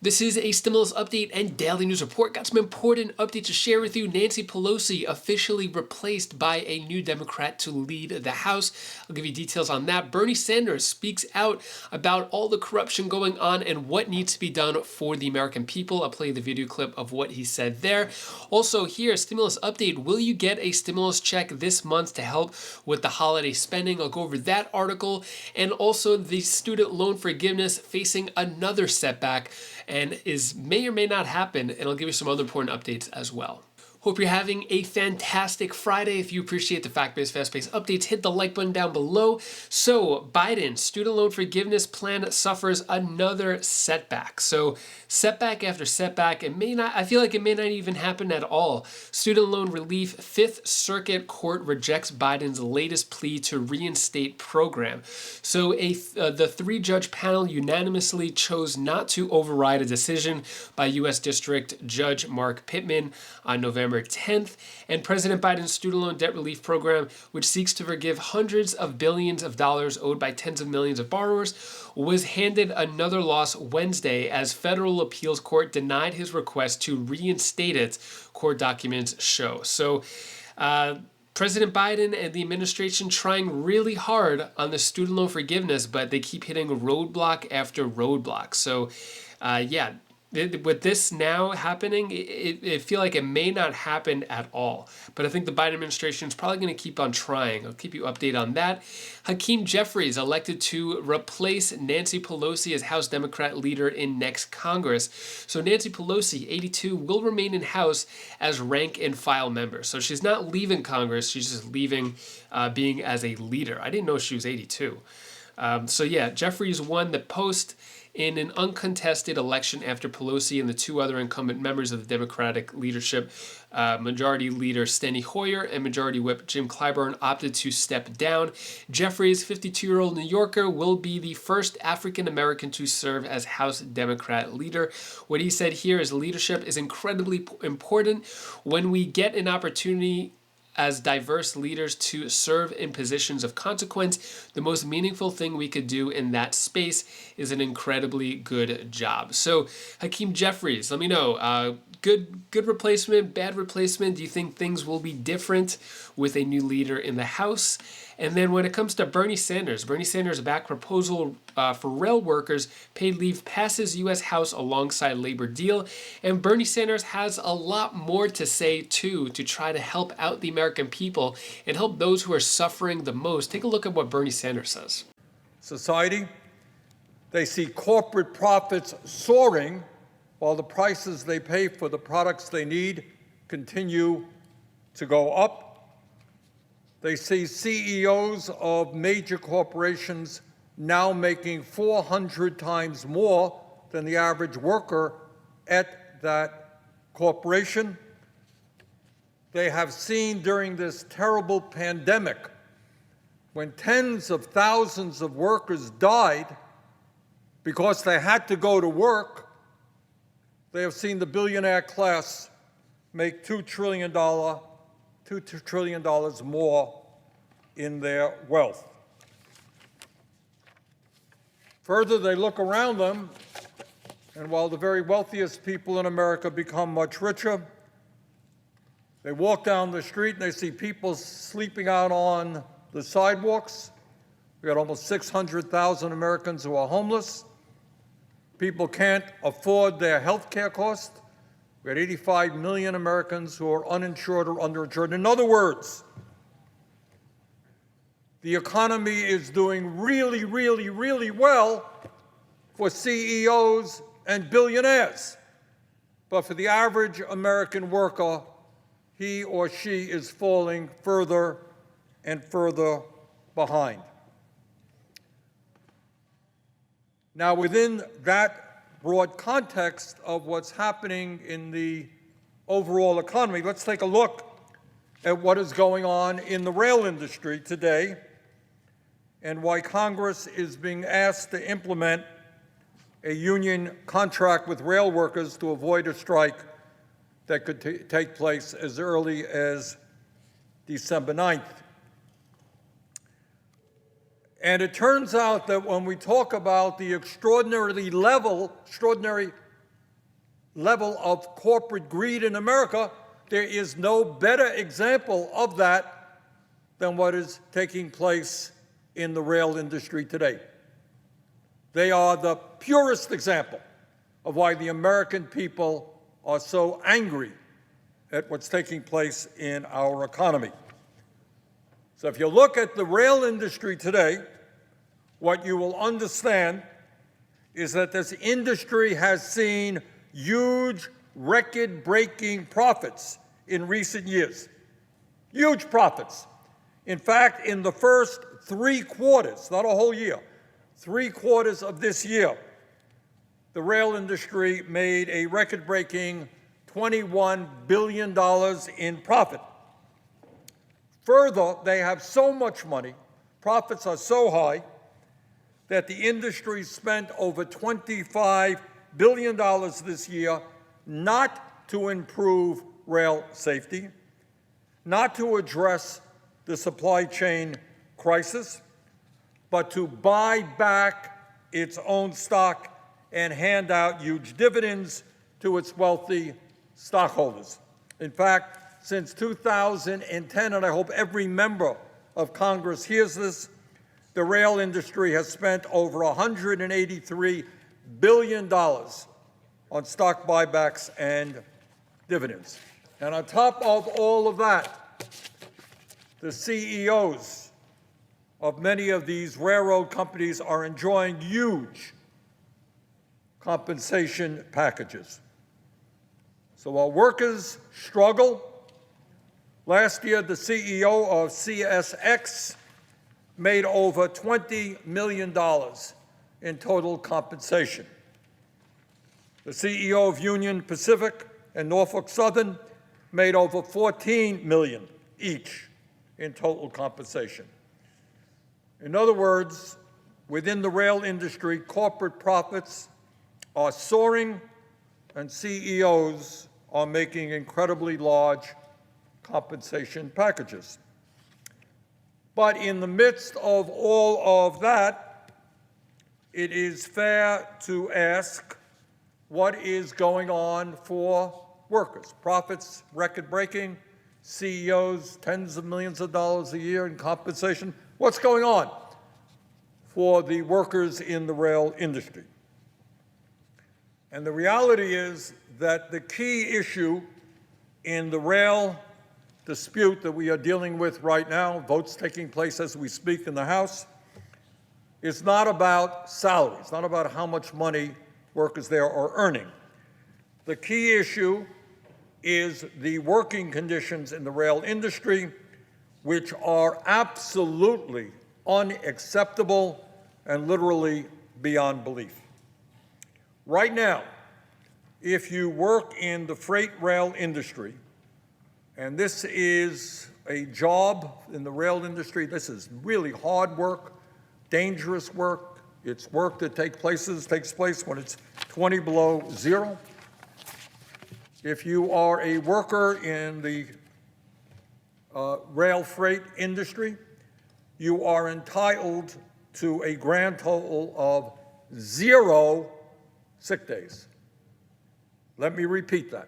This is a stimulus update and daily news report. Got some important updates to share with you. Nancy Pelosi officially replaced by a new Democrat to lead the House. I'll give you details on that. Bernie Sanders speaks out about all the corruption going on and what needs to be done for the American people. I'll play the video clip of what he said there. Also here, stimulus update. Will you get a stimulus check this month to help with the holiday spending? I'll go over that article. And also the student loan forgiveness facing another setback and may or may not happen, and I'll give you some other important updates as well. Hope you're having a fantastic Friday. If you appreciate the fact-based, fast-paced updates, hit the like button down below. So Biden's student loan forgiveness plan suffers another setback. So setback after setback, I feel like it may not even happen at all. Student loan relief, Fifth Circuit Court rejects Biden's latest plea to reinstate program. So the three-judge panel unanimously chose not to override a decision by U.S. District Judge Mark Pittman on November 10th, and President Biden's student loan debt relief program, which seeks to forgive hundreds of billions of dollars owed by tens of millions of borrowers, was handed another loss Wednesday as federal appeals court denied his request to reinstate it, court documents show. So President Biden and the administration trying really hard on the student loan forgiveness, but they keep hitting roadblock after roadblock. So with this now happening, it feel like it may not happen at all. But I think the Biden administration is probably going to keep on trying. I'll keep you updated on that. Hakeem Jeffries elected to replace Nancy Pelosi as House Democrat leader in next Congress. So Nancy Pelosi, 82, will remain in House as rank and file member. So she's not leaving Congress. She's just leaving being as a leader. I didn't know she was 82. Jeffries won the post in an uncontested election after Pelosi and the two other incumbent members of the Democratic leadership, Majority Leader Steny Hoyer and Majority Whip Jim Clyburn, opted to step down. Jeffries, 52-year-old New Yorker, will be the first African-American to serve as House Democrat leader. What he said here is leadership is incredibly important. When we get an opportunity as diverse leaders to serve in positions of consequence, the most meaningful thing we could do in that space is an incredibly good job. So Hakeem Jeffries, let me know, good replacement, bad replacement? Do you think things will be different with a new leader in the House? And then when it comes to Bernie Sanders back proposal for rail workers paid leave passes U.S. House alongside labor deal. And Bernie Sanders has a lot more to say too to try to help out the American people and help those who are suffering the most. Take a look at what Bernie Sanders says. Society, they see corporate profits soaring while the prices they pay for the products they need continue to go up. They see CEOs of major corporations now making 400 times more than the average worker at that corporation. They have seen during this terrible pandemic, when tens of thousands of workers died because they had to go to work, they have seen the billionaire class make $2 trillion more in their wealth. Further, they look around them, and while the very wealthiest people in America become much richer, they walk down the street and they see people sleeping out on the sidewalks. We got almost 600,000 Americans who are homeless. People can't afford their health care costs. We had 85 million Americans who are uninsured or underinsured. In other words, the economy is doing really, really, really well for CEOs and billionaires. But for the average American worker, he or she is falling further and further behind. Now, within that broad context of what's happening in the overall economy, let's take a look at what is going on in the rail industry today and why Congress is being asked to implement a union contract with rail workers to avoid a strike that could take place as early as December 9th. And it turns out that when we talk about the extraordinary level of corporate greed in America, there is no better example of that than what is taking place in the rail industry today. They are the purest example of why the American people are so angry at what's taking place in our economy. So if you look at the rail industry today, what you will understand is that this industry has seen huge record-breaking profits in recent years. Huge profits. In fact, in the first 3 quarters, not a whole year, 3 quarters of this year, the rail industry made a record-breaking $21 billion in profit. Further, they have so much money, profits are so high, that the industry spent over $25 billion this year not to improve rail safety, not to address the supply chain crisis, but to buy back its own stock and hand out huge dividends to its wealthy stockholders. In fact, since 2010, and I hope every member of Congress hears this, the rail industry has spent over $183 billion on stock buybacks and dividends. And on top of all of that, the CEOs of many of these railroad companies are enjoying huge compensation packages. So while workers struggle, last year the CEO of CSX made over $20 million in total compensation. The CEO of Union Pacific and Norfolk Southern made over $14 million each in total compensation. In other words, within the rail industry, corporate profits are soaring and CEOs are making incredibly large compensation packages. But in the midst of all of that, it is fair to ask what is going on for workers. Profits record-breaking, CEOs tens of millions of dollars a year in compensation. What's going on for the workers in the rail industry? And the reality is that the key issue in the rail dispute that we are dealing with right now, votes taking place as we speak in the House, is not about salary. It's not about how much money workers there are earning. The key issue is the working conditions in the rail industry, which are absolutely unacceptable and literally beyond belief. Right now, if you work in the freight rail industry, and this is a job in the rail industry, this is really hard work, dangerous work. It's work that takes place when it's 20 below zero. If you are a worker in the rail freight industry, you are entitled to a grand total of 0 sick days. Let me repeat that.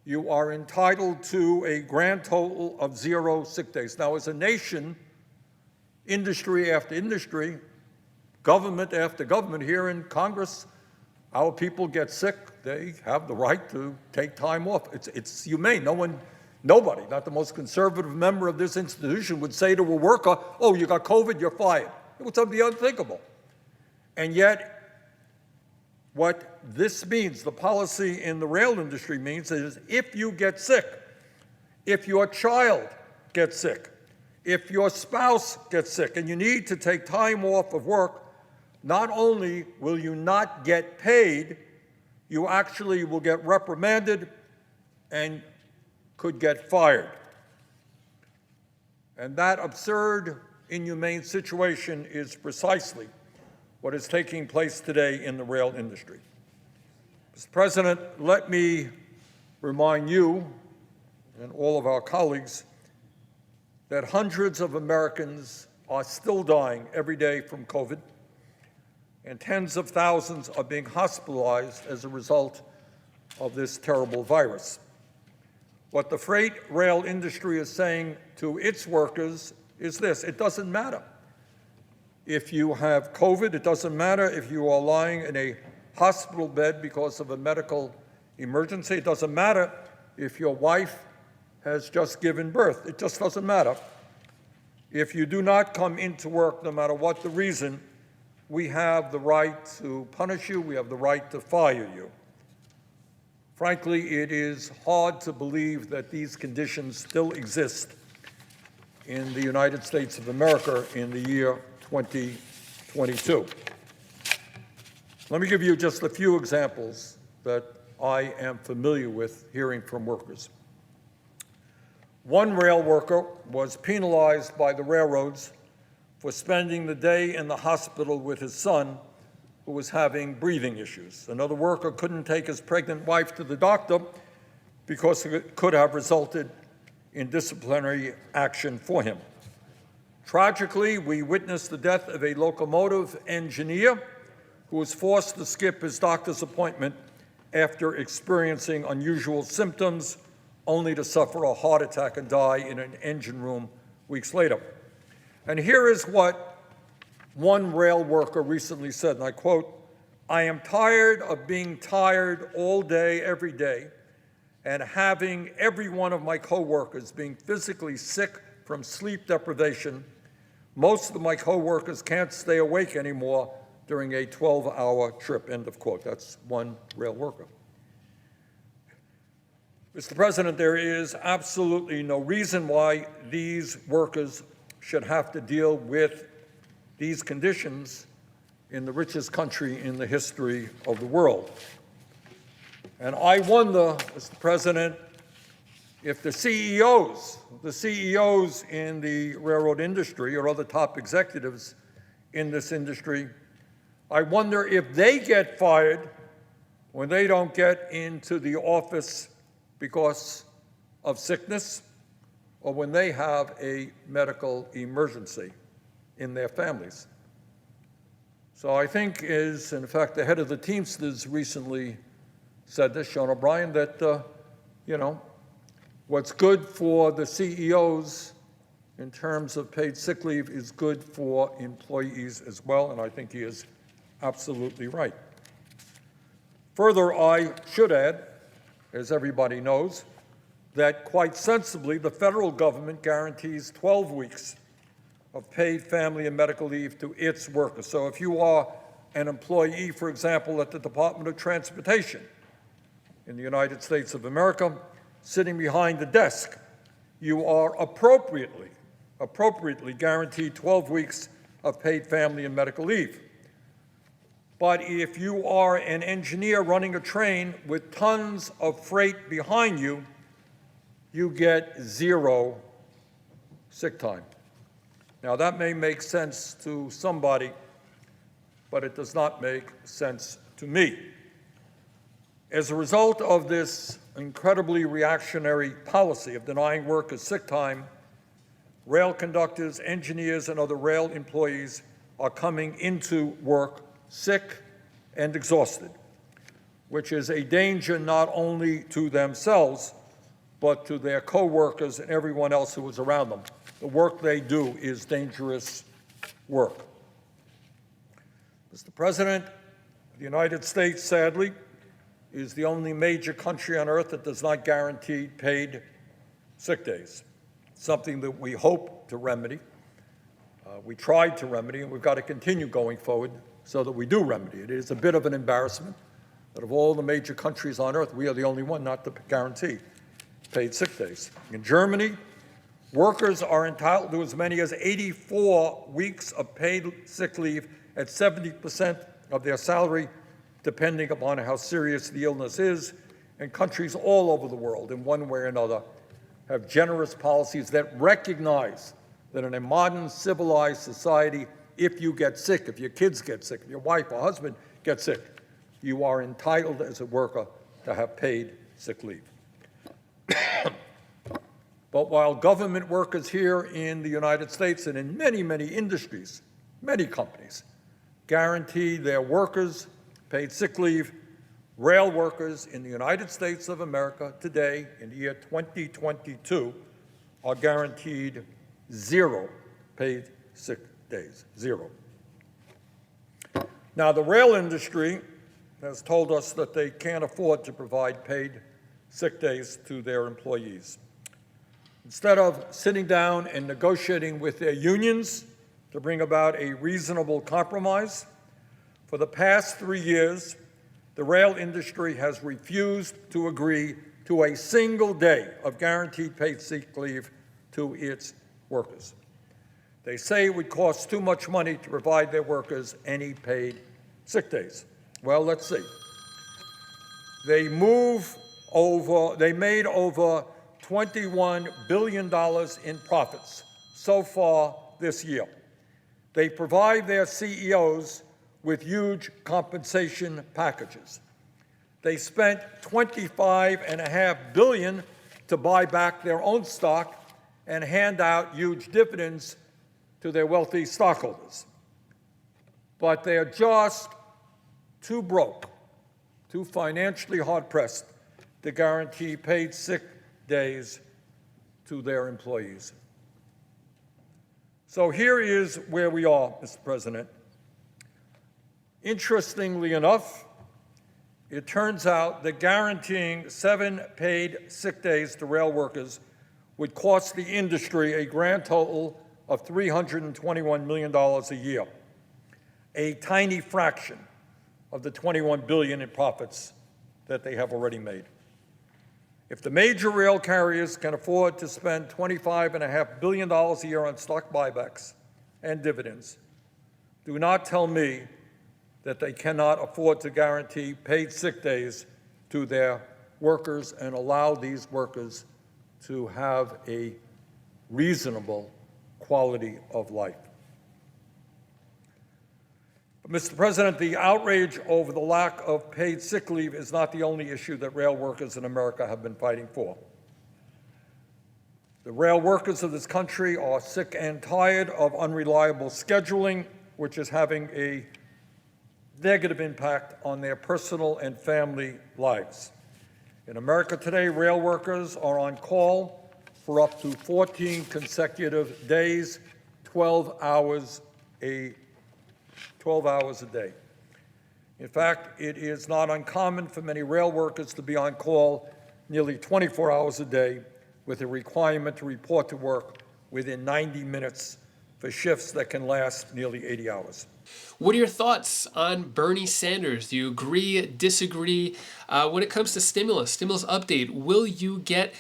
You are entitled to a grand total of 0 sick days. Now, as a nation, industry after industry, government after government here in Congress, our people get sick. They have the right to take time off. It's humane. Nobody, not the most conservative member of this institution, would say to a worker, oh, you got COVID, you're fired. It would be unthinkable. And yet, what this means, the policy in the rail industry means, is if you get sick, if your child gets sick, if your spouse gets sick, and you need to take time off of work, not only will you not get paid, you actually will get reprimanded and could get fired. And that absurd, inhumane situation is precisely what is taking place today in the rail industry. Mr. President, let me remind you and all of our colleagues that hundreds of Americans are still dying every day from COVID, and tens of thousands are being hospitalized as a result of this terrible virus. What the freight rail industry is saying to its workers is this: it doesn't matter if you have COVID, it doesn't matter if you are lying in a hospital bed because of a medical emergency, it doesn't matter if your wife has just given birth, it just doesn't matter. If you do not come into work, no matter what the reason, we have the right to punish you, we have the right to fire you. Frankly, it is hard to believe that these conditions still exist in the United States of America in the year 2022. Let me give you just a few examples that I am familiar with hearing from workers. One rail worker was penalized by the railroads for spending the day in the hospital with his son, who was having breathing issues. Another worker couldn't take his pregnant wife to the doctor because it could have resulted in disciplinary action for him. Tragically, we witnessed the death of a locomotive engineer who was forced to skip his doctor's appointment after experiencing unusual symptoms, only to suffer a heart attack and die in an engine room weeks later. And here is what one rail worker recently said, and I quote, "I am tired of being tired all day, every day, and having every one of my coworkers being physically sick from sleep deprivation. Most of my coworkers can't stay awake anymore during a 12-hour trip," end of quote. That's one rail worker. Mr. President, there is absolutely no reason why these workers should have to deal with these conditions in the richest country in the history of the world. And I wonder, Mr. President, if the CEOs in the railroad industry or other top executives in this industry, I wonder if they get fired when they don't get into the office because of sickness or when they have a medical emergency in their families. So I think in fact, the head of the Teamsters recently said this, Sean O'Brien, that, what's good for the CEOs in terms of paid sick leave is good for employees as well, and I think he is absolutely right. Further, I should add, as everybody knows, that quite sensibly, the federal government guarantees 12 weeks of paid family and medical leave to its workers. So if you are an employee, for example, at the Department of Transportation in the United States of America, sitting behind the desk, you are appropriately guaranteed 12 weeks of paid family and medical leave. But if you are an engineer running a train with tons of freight behind you, you get 0 sick time. Now, that may make sense to somebody, but it does not make sense to me. As a result of this incredibly reactionary policy of denying workers sick time, rail conductors, engineers, and other rail employees are coming into work sick and exhausted, which is a danger not only to themselves, but to their coworkers and everyone else who is around them. The work they do is dangerous work. Mr. President, the United States, sadly, is the only major country on earth that does not guarantee paid sick days, something that we hope to remedy. We tried to remedy, and we've got to continue going forward so that we do remedy it. It is a bit of an embarrassment that of all the major countries on earth, we are the only one not to guarantee paid sick days. In Germany, workers are entitled to as many as 84 weeks of paid sick leave at 70% of their salary, depending upon how serious the illness is. And countries all over the world, in one way or another, have generous policies that recognize that in a modern, civilized society, if you get sick, if your kids get sick, if your wife or husband gets sick, you are entitled as a worker to have paid sick leave. But while government workers here in the United States and in many, many industries, many companies, guarantee their workers paid sick leave, rail workers in the United States of America today, in the year 2022, are guaranteed 0 paid sick days, 0. Now, the rail industry has told us that they can't afford to provide paid sick days to their employees. Instead of sitting down and negotiating with their unions to bring about a reasonable compromise, for the past 3 years, the rail industry has refused to agree to a single day of guaranteed paid sick leave to its workers. They say it would cost too much money to provide their workers any paid sick days. Well, let's see. They made over $21 billion in profits so far this year. They provide their CEOs with huge compensation packages. They spent $25.5 billion to buy back their own stock and hand out huge dividends to their wealthy stockholders. But they're just too broke, too financially hard-pressed to guarantee paid sick days to their employees. So here is where we are, Mr. President. Interestingly enough, it turns out that guaranteeing 7 paid sick days to rail workers would cost the industry a grand total of $321 million a year, a tiny fraction of the $21 billion in profits that they have already made. If the major rail carriers can afford to spend $25.5 billion a year on stock buybacks and dividends, do not tell me that they cannot afford to guarantee paid sick days to their workers and allow these workers to have a reasonable quality of life. But, Mr. President, the outrage over the lack of paid sick leave is not the only issue that rail workers in America have been fighting for. The rail workers of this country are sick and tired of unreliable scheduling, which is having a negative impact on their personal and family lives. In America today, rail workers are on call for up to 14 consecutive days, 12 hours a day. In fact, it is not uncommon for many rail workers to be on call nearly 24 hours a day, with a requirement to report to work within 90 minutes for shifts that can last nearly 80 hours. What are your thoughts on Bernie Sanders? Do you agree, disagree? When it comes to stimulus update, will you get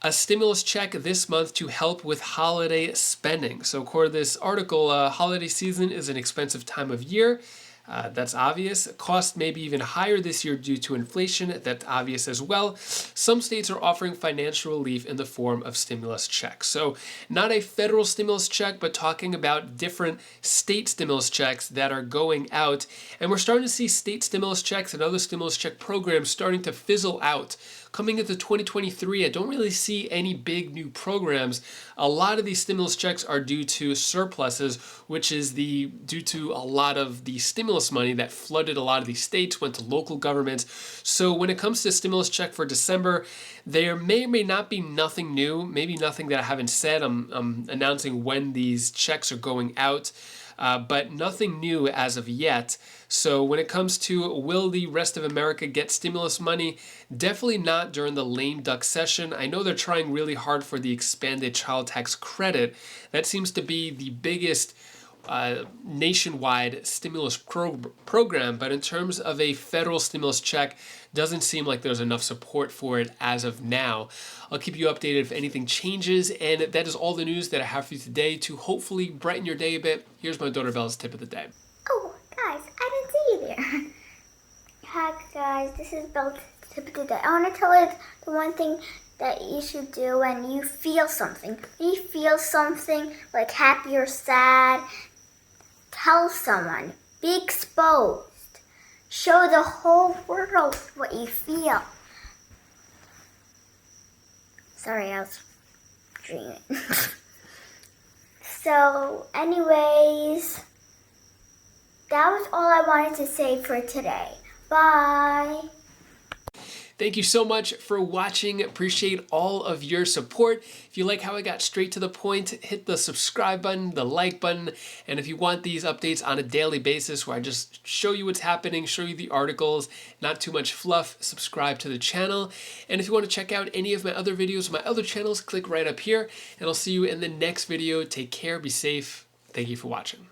a stimulus check this month to help with holiday spending? So according to this article, holiday season is an expensive time of year. That's obvious. Cost may be even higher this year due to inflation. That's obvious as well. Some states are offering financial relief in the form of stimulus checks. So not a federal stimulus check, but talking about different state stimulus checks that are going out. And we're starting to see state stimulus checks and other stimulus check programs starting to fizzle out. Coming into 2023, I don't really see any big new programs. A lot of these stimulus checks are due to surpluses, which is due to a lot of the stimulus money that flooded a lot of these states, went to local governments. So when it comes to stimulus check for December, there may or may not be nothing new, maybe nothing that I haven't said. I'm announcing when these checks are going out. But nothing new as of yet. So when it comes to will the rest of America get stimulus money, definitely not during the lame duck session. I know they're trying really hard for the expanded child tax credit. That seems to be the biggest nationwide stimulus program, but in terms of a federal stimulus check, doesn't seem like there's enough support for it as of now. I'll keep you updated if anything changes, and that is all the news that I have for you today to hopefully brighten your day a bit. Here's my daughter Bella's tip of the day. Oh, guys, I didn't see you there. Hi, guys, this is Bella's tip of the day. I want to tell you the one thing that you should do when you feel something. When you feel something like happy or sad, tell someone. Be exposed. Show the whole world what you feel. Sorry, I was dreaming. So, anyways, that was all I wanted to say for today. Bye. Thank you so much for watching. Appreciate all of your support. If you like how I got straight to the point, hit the subscribe button, the like button, and if you want these updates on a daily basis where I just show you what's happening, show you the articles, not too much fluff, subscribe to the channel. And if you want to check out any of my other videos, my other channels, click right up here, and I'll see you in the next video. Take care, be safe. Thank you for watching.